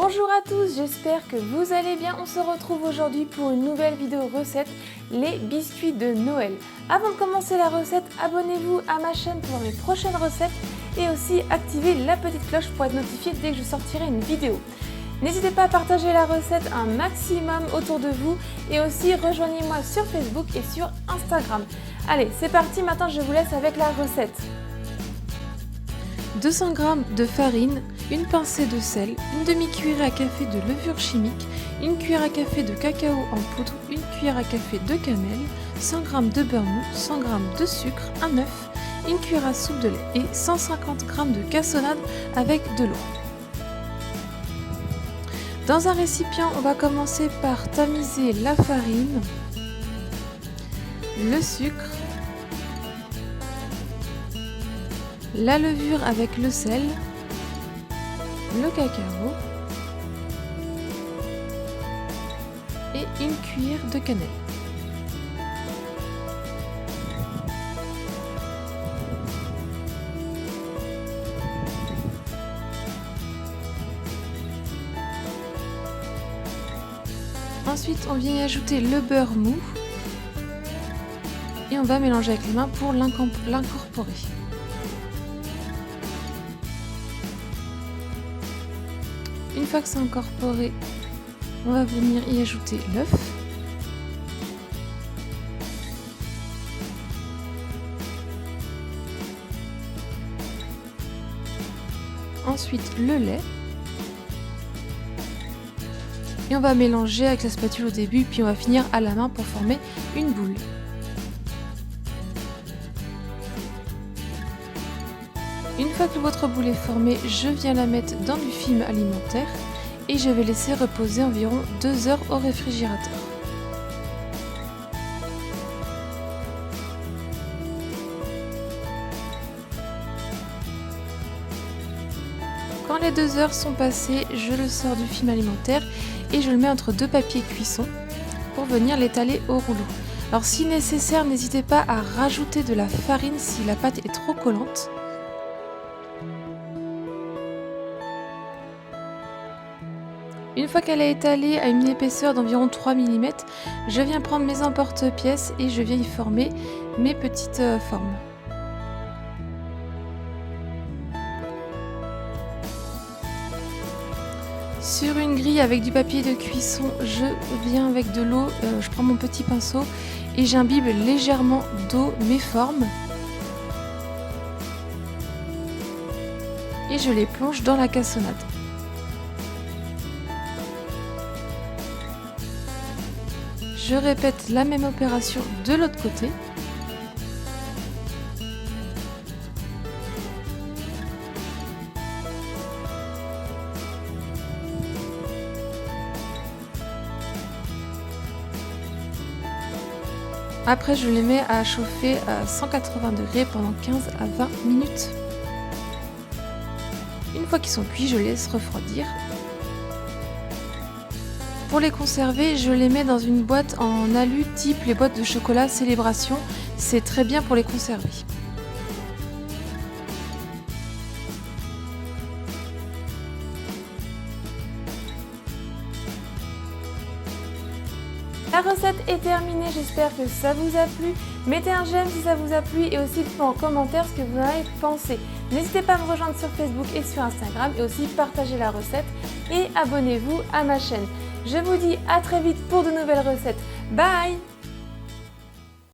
Bonjour à tous, j'espère que vous allez bien. On se retrouve aujourd'hui pour une nouvelle vidéo recette, les biscuits de Noël. Avant de commencer la recette, abonnez-vous à ma chaîne pour mes prochaines recettes et aussi activez la petite cloche pour être notifié dès que je sortirai une vidéo. N'hésitez pas à partager la recette un maximum autour de vous et aussi rejoignez-moi sur Facebook et sur Instagram. Allez, c'est parti, maintenant je vous laisse avec la recette. 200 g de farine, une pincée de sel, une demi-cuillère à café de levure chimique, une cuillère à café de cacao en poudre, une cuillère à café de cannelle, 100 g de beurre mou, 100 g de sucre, un œuf, une cuillère à soupe de lait et 150 g de cassonade avec de l'eau. Dans un récipient, on va commencer par tamiser la farine, le sucre, la levure avec le sel, le cacao et une cuillère de cannelle. Ensuite, on vient y ajouter le beurre mou et on va mélanger avec les mains pour l'incorporer. Une fois que c'est incorporé, on va venir y ajouter l'œuf. Ensuite le lait. Et on va mélanger avec la spatule au début, puis on va finir à la main pour former une boule. Une fois que votre boule est formée, je viens la mettre dans du film alimentaire et je vais laisser reposer environ 2 heures au réfrigérateur. Quand les 2 heures sont passées, je le sors du film alimentaire et je le mets entre deux papiers cuisson pour venir l'étaler au rouleau. Alors si nécessaire, n'hésitez pas à rajouter de la farine si la pâte est trop collante. Une fois qu'elle est étalée à une épaisseur d'environ 3 mm, je viens prendre mes emporte-pièces et je viens y former mes petites formes. Sur une grille avec du papier de cuisson, je viens avec de l'eau, je prends mon petit pinceau et j'imbibe légèrement d'eau mes formes. Et je les plonge dans la cassonade. Je répète la même opération de l'autre côté. Après, je les mets à chauffer à 180 degrés pendant 15 à 20 minutes. Une fois qu'ils sont cuits, je les laisse refroidir. Pour les conserver, je les mets dans une boîte en alu type les boîtes de chocolat Célébration. C'est très bien pour les conserver. La recette est terminée, j'espère que ça vous a plu. Mettez un j'aime si ça vous a plu et aussi dites-moi en commentaire ce que vous en avez pensé. N'hésitez pas à me rejoindre sur Facebook et sur Instagram et aussi partagez la recette et abonnez-vous à ma chaîne. Je vous dis à très vite pour de nouvelles recettes. Bye!